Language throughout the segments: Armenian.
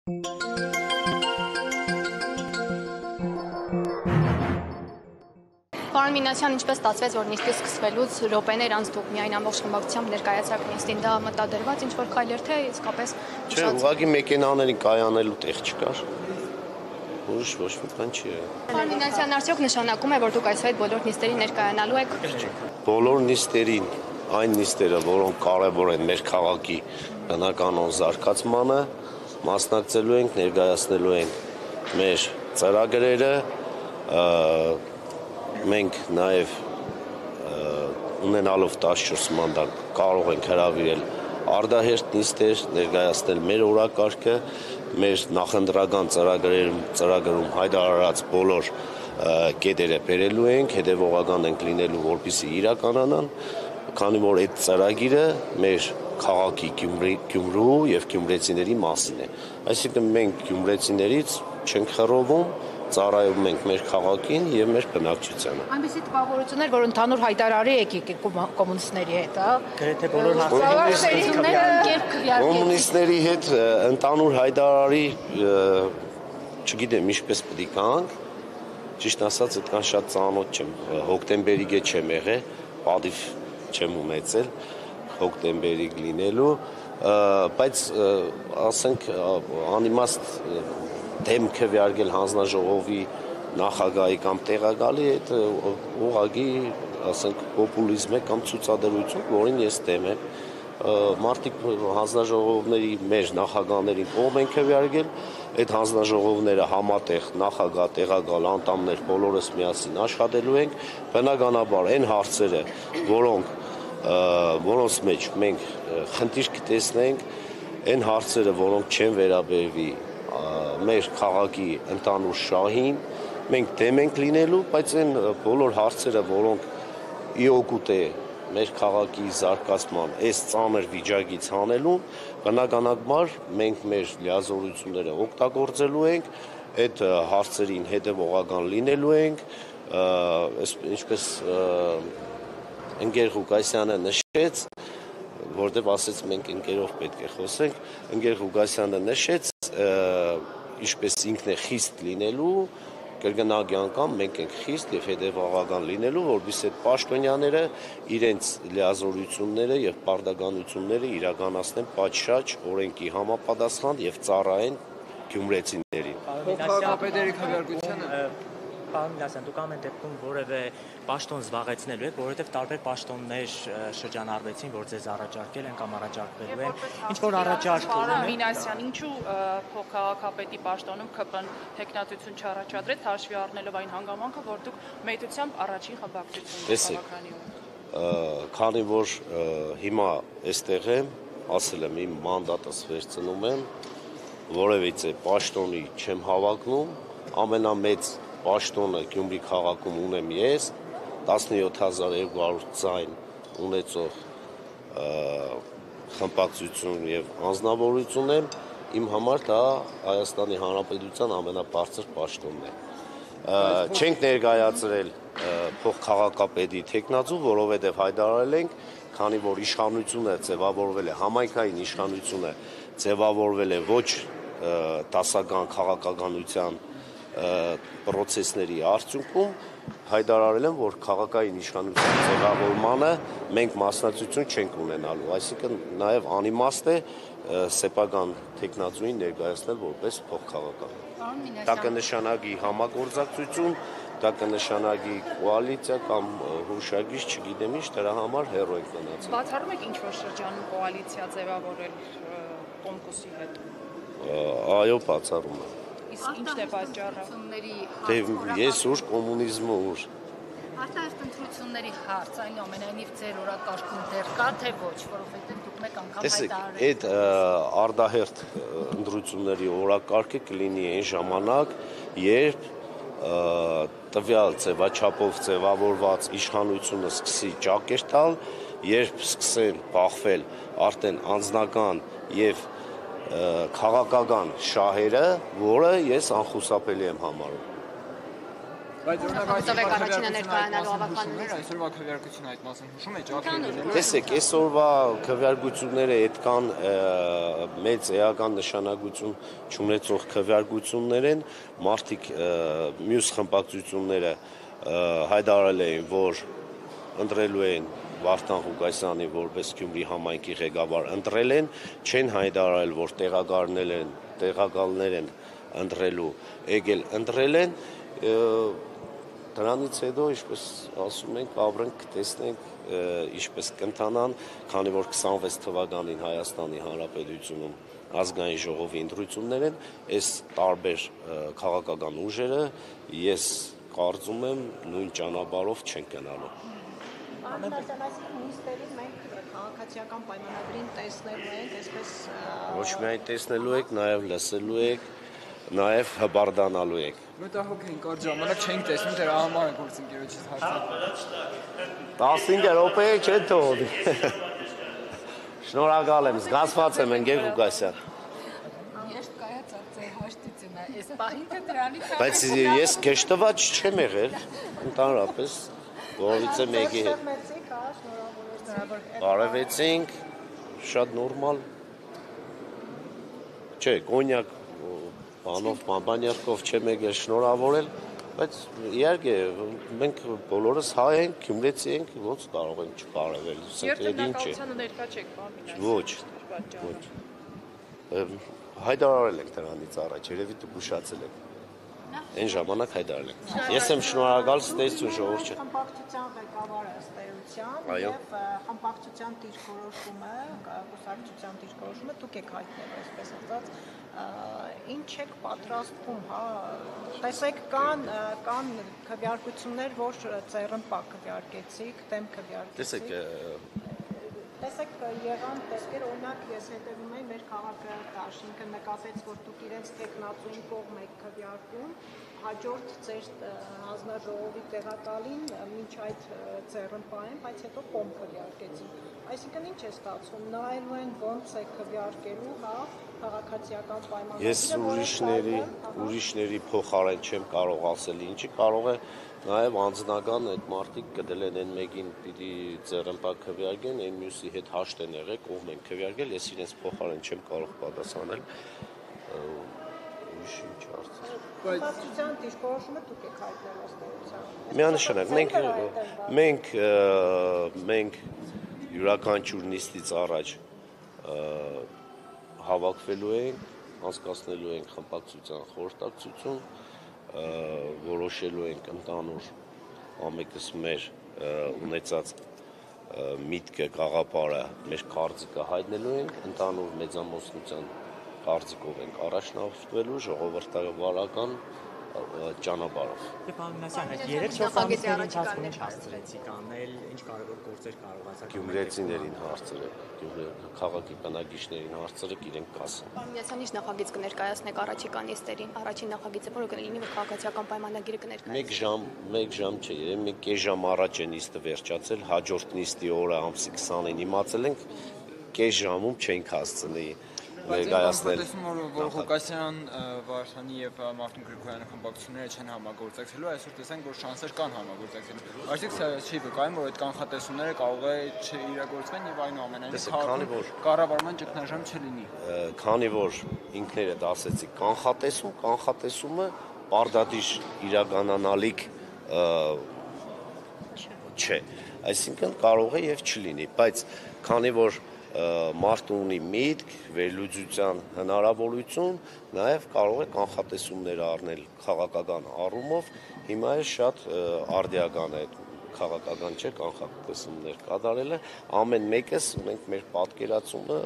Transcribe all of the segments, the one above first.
Պարոն Մինասյան, ինչպես ստացվեց, որ նիստը սկսվելուց րոպեներ անց դուք միայն ամբողջ խմբակցությամբ ներկայացաք նիստին, դա մտադրված ինչ-որ քայլ էր, թե իսկապես Չէ, ուղղակի մեքենաներին կայանելու տեղ չկար։ Ուրիշ ոչ մի բան չի եղել։ Պարոն Մինասյան, արդյոք նշանակում է, որ դուք այսօր այդ բոլոր նիստերին ներկայանալու եք։ Բոլոր նիստերին, այն նիստերը, որոնք կարևոր են մեր քաղաքի բնականոն զարգացմանը, մասնակցելու ենք, ներկայացնելու ենք մեր ծրագրերը, մենք նաև ունենալով 14 մանդատ կարող ենք հրավիրել արդահերթ նիստեր, ներկայացնել մեր օրակարգը, մեր նախընտրական ծրագրում հայտարարած բոլոր կետերը բերելու ենք, հետևողական ենք լինելու, որպեսզի իրականանան, քանի որ այդ ծրագիրը մեր քաղաքի Գյումրու եւ գյումրեցիների մասին է։ Այսինքն մենք գյումրեցիներից չենք խռովում, ծառայում ենք մեր քաղաքին եւ մեր բնակչությանը։ Այնպիսի տպավորություններ, որ ընդհանուր հայտարարի եք կոմունիստների հետ, հա։ Գրեթե բոլոր Կոմունիստների հետ ընդհանուր հայտարարի, չգիտեմ ինչպես պետք է կանք, ճիշտ ասած այդքան շատ ծանոթ չեմ, հոկտեմբերի գետ չեմ եղել, պատիվ չեմ ունեցել հոկտեմբերի լինելու, բայց ասենք անիմաստ դեմքը վիարգել հանձնաժողովի նախագահի կամ տեղակալի այդ ուղղակի, ասենք, պոպուլիզմ է կամ ցուցադրություն, որին ես դեմ եմ։ Մարդիկ հանձնաժողովների մեր նախագահներին կողմ են քվեարկել, այդ հանձնաժողովները համատեղ նախագահ, տեղակալ, անդամներ բոլորս միասին աշխատելու ենք, բնականաբար այն հարցերը, որոնց մեջ մենք խնդիր կտեսնենք, այն հարցերը, որոնք չեն վերաբերվի մեր քաղաքի ընդհանուր շահին, մենք դեմ ենք լինելու, բայց այն բոլոր հարցերը, որոնք իօգուտ է մեր քաղաքի զարգացման, այս ծանր վիճակից հանելուն, բնականաբար մենք մեր լիազորությունները օգտագործելու ենք, այդ հարցերին հետևողական լինելու ենք, ինչպես ընկեր Ղուկասյանը նշեց, որտեղ ասեց մենք ընկերով պետք է խոսենք, ընկեր Ղուկասյանը նշեց, ինչպես ինքն է խիստ լինելու, կրկնակի անգամ մենք ենք խիստ եւ հետեւողական լինելու, որովհետեւ այդ պաշտոնյաները իրենց լիազորությունները եւ պարտականությունները իրականացնեն պատշաճ օրենքի համապատասխան եւ ծառայեն գյումրեցիներին։ Քաղաքապետերի քվեարկությունը Պարոն Մինասյան, դուք ամեն դեպքում որևէ պաշտոն զբաղեցնելու եք, որովհետև տարբեր պաշտոններ շրջանառվեցին, որ ձեզ առաջարկել են կամ առաջարկվելու են։ Ինչ որ առաջարկ Պարոն Մինասյան, ինչու փոխքաղաքապետի պաշտոնում ԿՊ-ն տեխնատություն չառաջադրեց, հաշվի առնելով այն հանգամանքը, որ դուք մեծությամբ առաջին խմբակցությունն եք քաղաքանում։ Քանի որ հիմա այստեղ եմ, ասել եմ իմ մանդատս վերցնում եմ, որևիցե պաշտոնի չեմ հավակնում, ամենամեծ պաշտոնը Գյումրի քաղաքում ունեմ ես, 17200 ձայն ունեցող խմբակցություն եւ անձնավորություն եմ, իմ համար դա Հայաստանի Հանրապետության ամենաբարձր պաշտոնն է։ Չենք ներկայացրել փոխքաղաքապետի տեխնացու, որովհետեւ հայտարարել ենք, քանի որ իշխանությունը ձևավորվել է, համայնքային իշխանությունը ձևավորվել է ոչ դասական քաղաքականության պրոցեսների արդյունքում հայտարարել եմ, որ քաղաքային իշխանության ձևավորմանը մենք մասնակցություն չենք ունենալու, այսինքն նաև անիմաստ է սեփական տեխնացուին ներկայացնել որպես փոխքաղաքական։ Դա կնշանակի համագործակցություն, դա կնշանակի կոալիցիա կամ հուշագիր, չգիտեմ ինչ, դրա համար հեռու ենք մնացել։ Բացառում եք ինչ-որ շրջանում կոալիցիա ձևավորել Կոմկուսի հետ։ Այո, բացառում եմ։ Իսկ ինչն է պատճառը։ Ես ուր կոմունիզմը ուր։ Արտահերթ ընտրությունների հարց, այնուամենայնիվ ձեր օրակարգում դեռ կա, թե ոչ, որովհետև դուք մեկ անգամ հայտարարել եք։ Այդ արտահերթ ընտրությունների օրակարգը կլինի այն ժամանակ, երբ տվյալ ձևաչափով ձևավորված իշխանությունը սկսի ճակեր տալ, երբ սկսեն բախվել արդեն անձնական եւ քաղաքական շահերը, որը ես անխուսափելի եմ համարում։ Բայց Ցավոք առաջինը ներկայանալու ավականներ։ Այսօրվա քվեարկությունը այդ մասն հուշում է ջախջախ։ Տեսեք, այսօրվա քվեարկությունները այդքան մեծ էական նշանակություն չունեցող քվեարկություններ են, մարդիկ մյուս խմբակցությունները հայտարարել էին, որ ընտրելու են Վարդան Ղուկասյանին որպես Գյումրի համայնքի ղեկավար, ընտրել են, չեն հայտարարել, որ տեղակալներ են ընտրելու, եկել ընտրել են, դրանից հետո, ինչպես ասում ենք, ապրենք, տեսնենք, ինչպես կընթանան, քանի որ 26 թվականին Հայաստանի Հանրապետությունում ազգային ժողովի ընտրություններ են, այս տարբեր քաղաքական ուժերը, ես կարծում եմ, նույն ճանապարհով չեն գնալու։ Այսինքն նիստերին մենք քաղաքացիական պայմանագրին տեսնելու ենք, այսպես Ոչ միայն տեսնելու եք, նաև լսելու եք, նաև հբարդանալու եք։ Մտահոգ ենք, առ ժամանակ չենք տեսնում, դրա համար ենք գործընկերոջից հարցնում։ 15 րոպե չեն թողնի։ Շնորհակալ եմ, զգացված եմ, Ընկեր Ղուկասյան։ Ես կայացած է հաշտությունը, այս պահին թե դրանից Բայց ես կեշտված չեմ եղել, ընդհանրապես Գողովիցե մեկի հետ։ Բարևեցինք, շատ նորմալ։ Չէ, կոնյակ բանով, մամբանյակով չեմ եկել շնորհավորել, բայց իհարկե մենք բոլորս հայ ենք, գյումրեցի ենք, ոնց կարող ենք չկարևել։ Երթնակալությանը ներկա չեք, բան։ Ոչ։ Հայտարարել ենք դրանից առաջ, երևի դուք ուշացել եք։ Այն ժամանակ հայտարարել ենք։ Ես եմ շնորհակալ ստեցություն ժողովուրդը։ Խմբակցության ղեկավարը ըստ էության եւ խմբակցության դիրքորոշումը, կուսակցության դիրքորոշումը դուք եք հայտնել, այսպես ասած, ինչ եք պատրաստվում, հա, տեսեք կան քվեարկություններ, որ ՑՌՄՊ քվեարկեցիք, դեմ քվեարկեցիք։ Տեսեք եղան տեսքեր, օրինակ ես հետևում եմ մեր քաղաքադաշինքը նկատեց, որ դուք իրենց տեխնացուին կողմ եք քվեարկում, հաջորդ ձեր հանձնաժողովի տեղակալին մինչ այդ ՑՌՄՊ-ին, բայց հետո կողմ քվեարկեցին։ Այսինքն ինչ է ստացվում, նայելու են ոնց է քվեարկելու, հա, քաղաքացիական պայմանները։ Ես ուրիշների փոխարեն չեմ կարող ասել ինչի, կարող է նաև անձնական այդ մարդիկ կդել են մեկին պիտի ՑՌՄՊ քվեարկեն, այն մյուսի հետ հաշտ են եղել, կողմ են քվեարկել, ես իրենց փոխարեն չեմ կարող պատասխանել։ Ուրիշ ինչ հարցեր։ Խմբակցության դիրքորոշումը դուք եք հայտնել ըստ էության։ Միանշանակ մենք յուրաքանչյուր նիստից առաջ հավաքվելու ենք, անցկացնելու ենք խմբակցության խորհրդակցություն, որոշելու ենք ընդհանուր ամենքս մեր ունեցած միտքը, գաղափարը, մեր կարծիքը հայտնելու ենք, ընդհանուր մեծամասնության կարծիքով ենք առաջնորդվելու ժողովրդավարական ճանապարհով։ Պարոն երեք շաբաթների ընթացքում ինչ հարցրեցիք անել, ինչ կարևոր գործեր կարողացաք Գյումրեցիներին հարցրեք, քաղաքի բնակիչներին հարցրեք, իրենք կասեն։ Պարոն Մինասյան, ինչ նախագիծ կներկայացնեք առաջիկա նիստերին։ Առաջին նախագիծը որը կլինի, որ քաղաքացիական պայմանագիրը կներկայացնեք։ 1 ժամ չէ, երևի մի կես ժամ առաջ է նիստը վերջացել, հաջորդ նիստի օրը ամսի 20-ին իմացել ենք, կես ժամում չենք հասցնի ներկայացնել։ Որ Ղուկասյան, Վարդանի եւ Մարտին Գրիգորյանի խմբակցությունները չեն համագործակցելու, այսօր տեսանք, որ շանսեր կան համագործակցելու։ Այսինքն չի վկայում, որ այդ կանխատեսումները կարող է չիրագործվեն եւ այնուամենայնիվ կառավարման ճգնաժամ չլինի։ Քանի որ ինքներդ ասեցիք կանխատեսումը պարտադիր իրականանալիք չէ, այսինքն կարող է եւ չլինի, բայց քանի որ մարդը ունի միտք, վերլուծության հնարավորություն, նաև կարող է կանխատեսումներ առնել քաղաքական առումով, հիմա է շատ արդիական է քաղաքական չէ կանխատեսումներ կատարելը, ամեն մեկս ունենք մեր պատկերացումը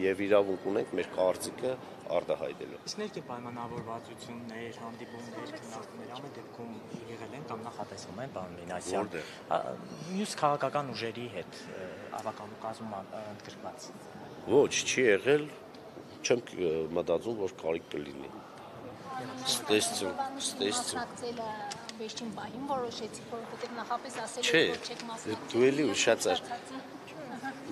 եւ իրավունք ունենք մեր կարծիքը արտահայտելու։ Իսկ ներքին պայմանավորվածություններ, հանդիպումներ, քննարկումներ ամեն դեպքում եղել են կամ նախատեսվում են, պարոն Մինասյան։ Մյուս քաղաքական ուժերի հետ ավականու կազմում ընդգրկված։ Ոչ, չի եղել, չեմ մտածում, որ կարիք կլինի։ Ստեսություն։ Վերջին բանին որոշեցիք, որովհետև նախապես ասել եք, որ չեք մասնակցել։ Դու էլի ուշացար։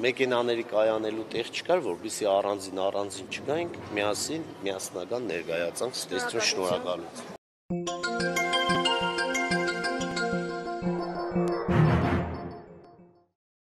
Մեքենաների կայանելու տեղ չկար, որպեսզի առանձին չգայինք, միասնական ներկայացանք, ստեսություն, շնորհակալություն։